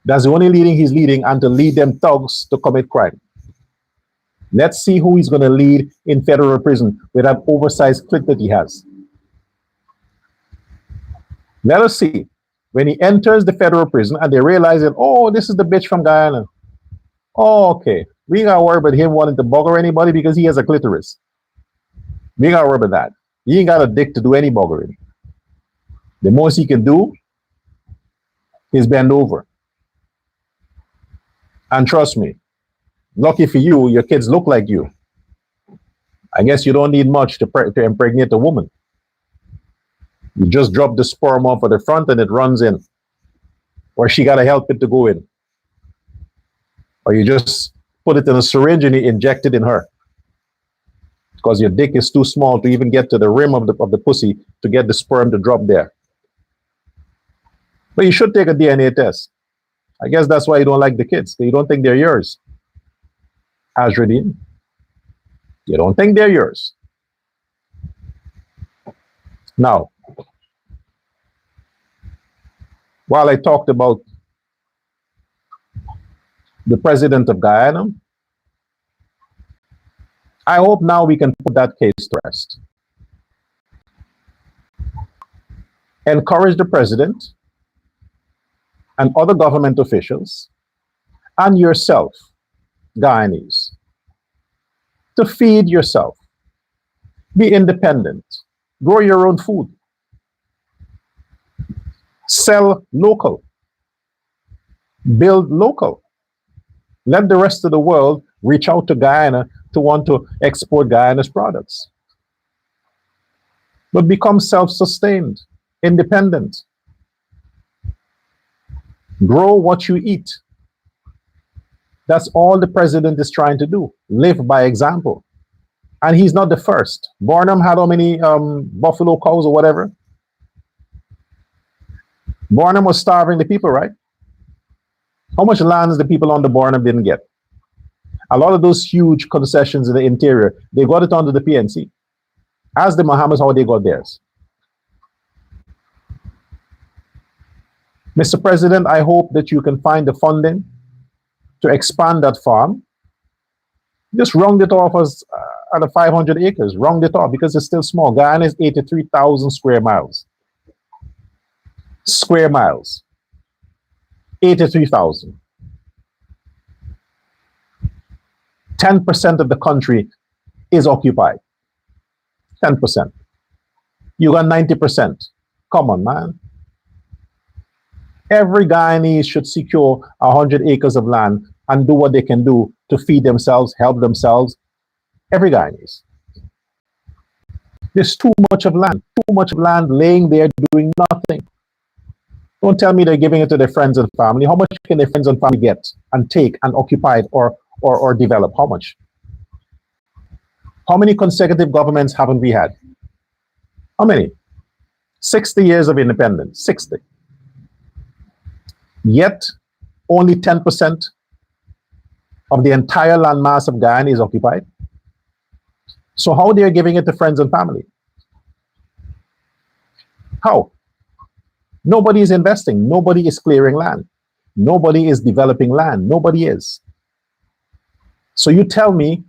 That's the only leading he's leading, and to lead them thugs to commit crime. Let's see who he's going to lead in federal prison with that oversized clip that he has. Let us see. When he enters the federal prison and they realize that, oh, this is the bitch from Guyana. Oh, okay. We ain't got to worry about him wanting to bugger anybody because he has a clitoris. We ain't got to worry about that. He ain't got a dick to do any buggering. The most he can do is bend over. And trust me, lucky for you, your kids look like you. I guess you don't need much to impregnate a woman. You just drop the sperm off at the front and it runs in. Or she got to help it to go in. Or you just put it in a syringe and you inject it in her. Because your dick is too small to even get to the rim of the pussy to get the sperm to drop there. But you should take a DNA test. I guess that's why you don't like the kids. You don't think they're yours. Azruddin, you don't think they're yours. Now, while I talked about the president of Guyana, I hope now we can put that case to rest. Encourage the president and other government officials and yourself, Guyanese, to feed yourself, be independent, grow your own food, sell local, build local. Let the rest of the world reach out to Guyana to want to export Guyana's products. But become self-sustained, independent. Grow what you eat. That's all the president is trying to do. Live by example. And he's not the first. Barnum had how many buffalo cows or whatever? Barnum was starving the people, right? How much lands the people on the Barnum didn't get? A lot of those huge concessions in the interior, they got it under the PNC. Ask the Mohammeds how they got theirs. Mr. President, I hope that you can find the funding to expand that farm. Just round it off as at 500 acres. Round it off because it's still small. Guyana is 83,000 square miles. Square miles. 83,000. 10% of the country is occupied. 10%. You got 90%. Come on, man. Every Guyanese should secure 100 acres of land and do what they can do to feed themselves, help themselves. Every Guyanese. There's too much of land laying there doing nothing. Don't tell me they're giving it to their friends and family. How much can their friends and family get and take and occupy it or develop? How much? How many consecutive governments haven't we had? How many? 60 years of independence. 60. Yet, only 10% of the entire landmass of Guyana is occupied. So how they are giving it to friends and family? How? Nobody is investing. Nobody is clearing land. Nobody is developing land. Nobody is. So you tell me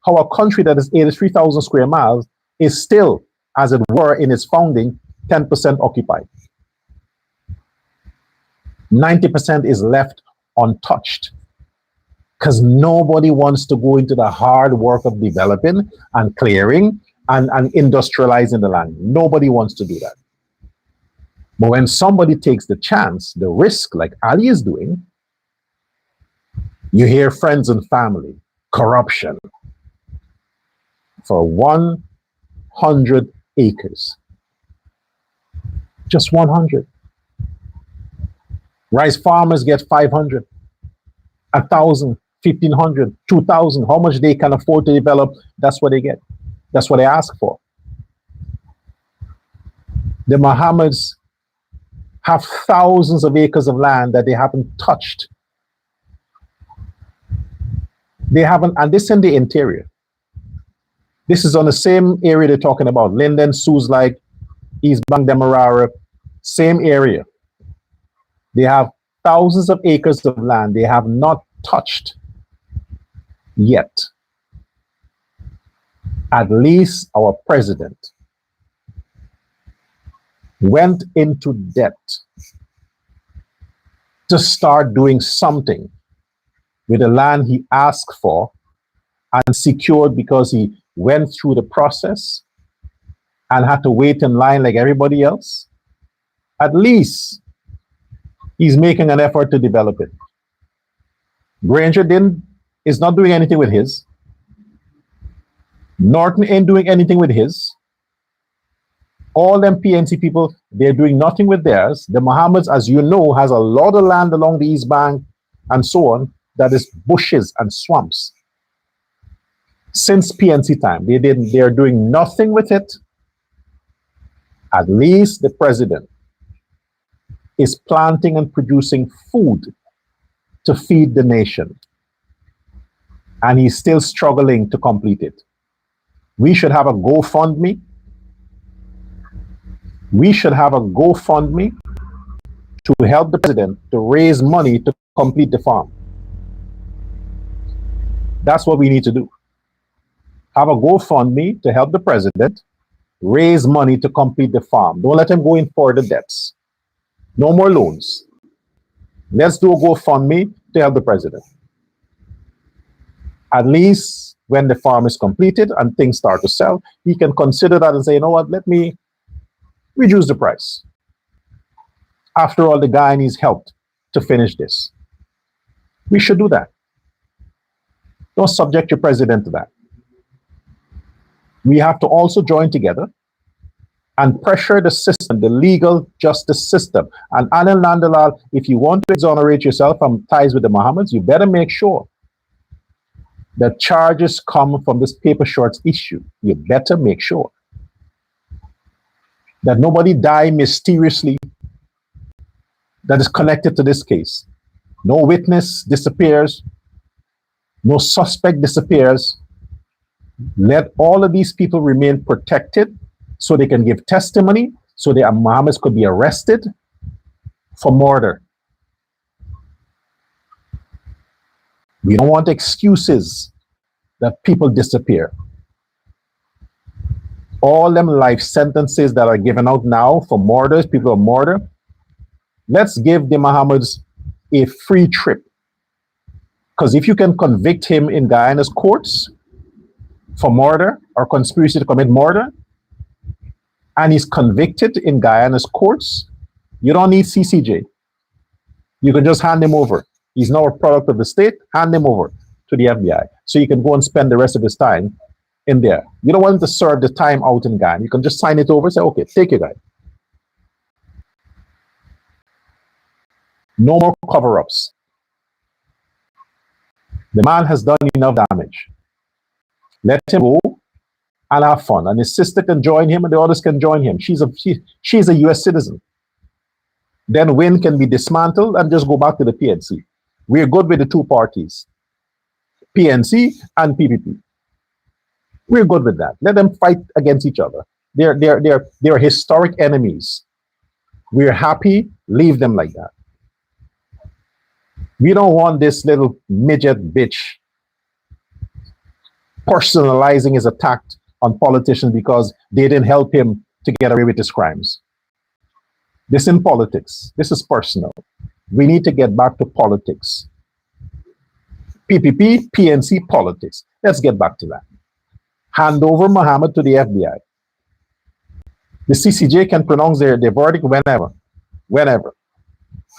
how a country that is 83,000 square miles is still, as it were in its founding, 10% occupied. 90% is left untouched because nobody wants to go into the hard work of developing and clearing and industrializing the land. Nobody wants to do that. But when somebody takes the chance, the risk, like Ali is doing, you hear friends and family, corruption for 100 acres. Just 100. Rice farmers get 500, 1,000, 1,500, 2,000. How much they can afford to develop, that's what they get. That's what they ask for. The Mohammeds have thousands of acres of land that they haven't touched. They haven't, and this in the interior. This is on the same area they're talking about. Linden, Sue's like, East Bank, Demerara, same area. They have thousands of acres of land they have not touched yet. At least our president went into debt to start doing something with the land he asked for and secured because he went through the process and had to wait in line like everybody else. At least he's making an effort to develop it. Granger is not doing anything with his. Norton ain't doing anything with his. All them PNC people, they're doing nothing with theirs. The Mohammeds, as you know, has a lot of land along the East Bank and so on that is bushes and swamps. Since PNC time, they're doing nothing with it. At least the president is planting and producing food to feed the nation. And he's still struggling to complete it. We should have a GoFundMe. We should have a GoFundMe to help the president to raise money to complete the farm. That's what we need to do. Have a GoFundMe to help the president raise money to complete the farm. Don't let him go in for the debts. No more loans. Let's do a GoFundMe to help the president. At least when the farm is completed and things start to sell, he can consider that and say, you know what, let me reduce the price. After all, the Guyanese helped to finish this. We should do that. Don't subject your president to that. We have to also join together and pressure the system, the legal justice system. And Anil Nandalal, if you want to exonerate yourself from ties with the Mohammeds, you better make sure that charges come from this paper shorts issue. You better make sure that nobody die mysteriously that is connected to this case. No witness disappears. No suspect disappears. Let all of these people remain protected so they can give testimony, so the Mohammeds could be arrested for murder. We don't want excuses that people disappear. All them life sentences that are given out now for murders, people of murder, let's give the Mohammeds a free trip Because if you can convict him in Guyana's courts for murder or conspiracy to commit murder, and he's convicted in Guyana's courts, you don't need CCJ. You can just hand him over. He's now a product of the state, hand him over to the FBI. So you can go and spend the rest of his time in there. You don't want him to serve the time out in Guyana. You can just sign it over and say, okay, take your guy. No more cover-ups. The man has done enough damage. Let him go and have fun. And his sister can join him and the others can join him. She's a US citizen. Then WIN can be dismantled and just go back to the PNC. We're good with the two parties, PNC and PPP. We're good with that. Let them fight against each other. They're historic enemies. We're happy, leave them like that. We don't want this little midget bitch personalizing his attack on politicians because they didn't help him to get away with his crimes. This in politics. This is personal. We need to get back to politics. PPP, PNC, politics. Let's get back to that. Hand over Mohammed to the FBI. The CCJ can pronounce their verdict whenever.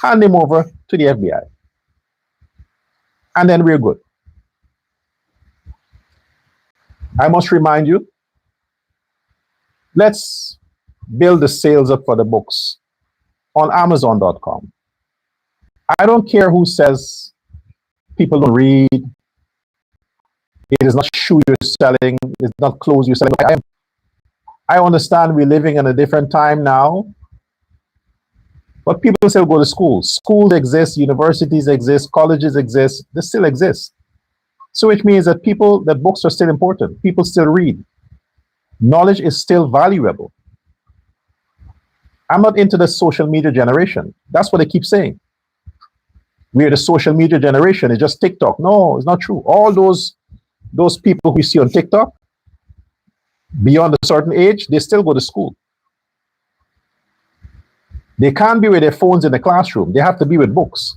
Hand him over to the FBI. And then we're good. I must remind you, let's build the sales up for the books on Amazon.com. I don't care who says people don't read. It is not shoe you're selling. It's not clothes you're selling. I understand we're living in a different time now. But people still go to school. Schools exist, universities exist, colleges exist. They still exist. So which means that books are still important. People still read. Knowledge is still valuable. I'm not into the social media generation. That's what they keep saying. We're the social media generation. It's just TikTok. No, it's not true. All those people who you see on TikTok, beyond a certain age, they still go to school. They can't be with their phones in the classroom. They have to be with books.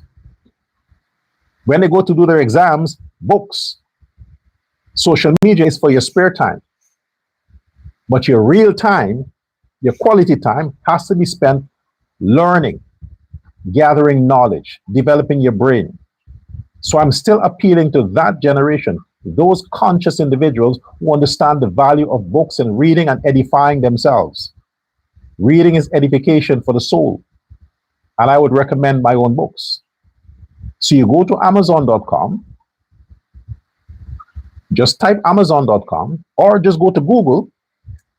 When they go to do their exams, books. Social media is for your spare time. But your real time, your quality time, has to be spent learning, gathering knowledge, developing your brain. So I'm still appealing to that generation, those conscious individuals who understand the value of books and reading and edifying themselves. Reading is edification for the soul. And I would recommend my own books. So you go to Amazon.com, just type Amazon.com, or just go to Google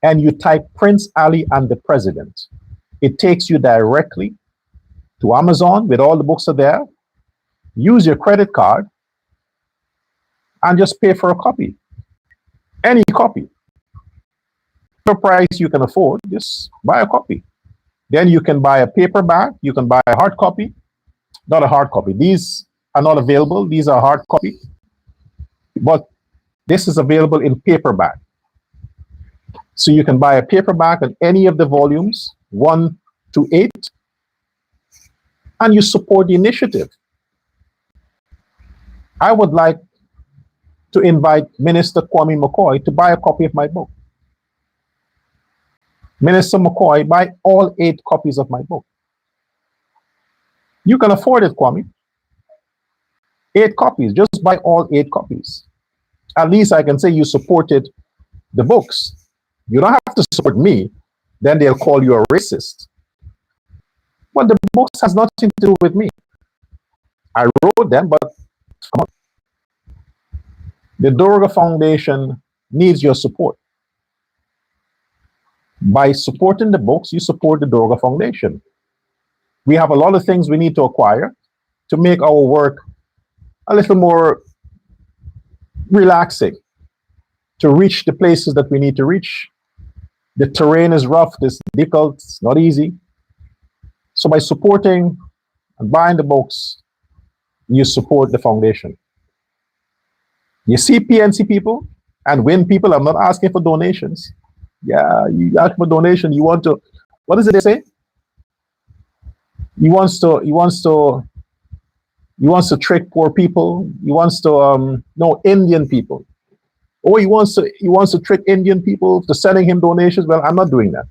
and you type Prince Ali and the President. It takes you directly to Amazon with all the books are there. Use your credit card and just pay for a copy. Any copy. The price you can afford, just buy a copy. Then you can buy a paperback, you can buy a hard copy. Not a hard copy. These are not available. These are hard copy. But this is available in paperback. So you can buy a paperback on any of the volumes, 1 to 8, and you support the initiative. I would like to invite Minister Kwame McCoy to buy a copy of my book. Minister McCoy, buy all 8 copies of my book. You can afford it, Kwame. 8 copies, just buy all 8 copies. At least I can say you supported the books. You don't have to support me, then they'll call you a racist. But the books has nothing to do with me. I wrote them, but come on. The Dorga Foundation needs your support. By supporting the books, you support the Dorga Foundation. We have a lot of things we need to acquire to make our work a little more relaxing, to reach the places that we need to reach. The terrain is rough, it's difficult, it's not easy. So by supporting and buying the books, you support the foundation. You see PNC people and WIN people, I'm not asking for donations. Yeah, you ask for donation, you want to, what is it they say? He wants to He wants to trick poor people. He wants to no, Indian people. Oh, he wants to trick Indian people to sending him donations. Well, I'm not doing that.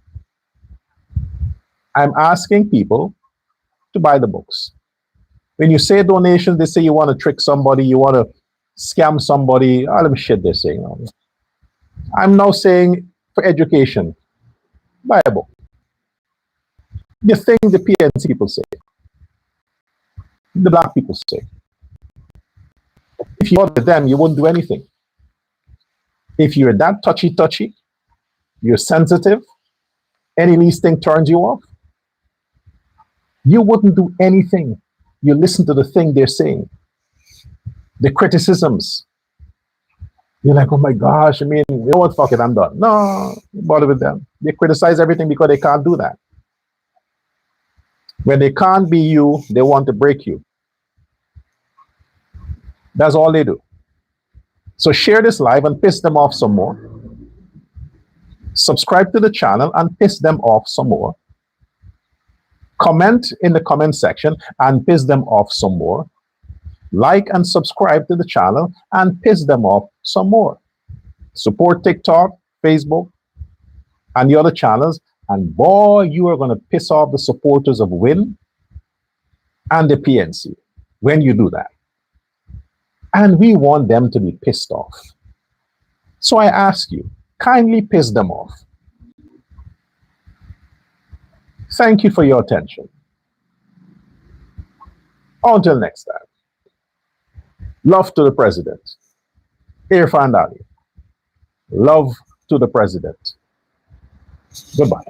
I'm asking people to buy the books. When you say donations, they say you want to trick somebody, you want to scam somebody. All them shit they're saying. I'm now saying for education, buy a book. The thing the PNC people say, the black people say. If you order them, you wouldn't do anything. If you're that touchy, you're sensitive, any least thing turns you off, you wouldn't do anything. You listen to the thing they're saying, the criticisms. You're like, oh my gosh, I mean, you know what, fuck it, I'm done. No, bother with them. They criticize everything because they can't do that. When they can't be you, they want to break you. That's all they do. So share this live and piss them off some more. Subscribe to the channel and piss them off some more. Comment in the comment section and piss them off some more. Like and subscribe to the channel and piss them off some more. Support TikTok, Facebook, and the other channels. And boy, you are going to piss off the supporters of WIN and the PNC when you do that. And we want them to be pissed off. So I ask you, kindly piss them off. Thank you for your attention. Until next time. Love to the president. Irfaan Ali. Love to the president. Goodbye.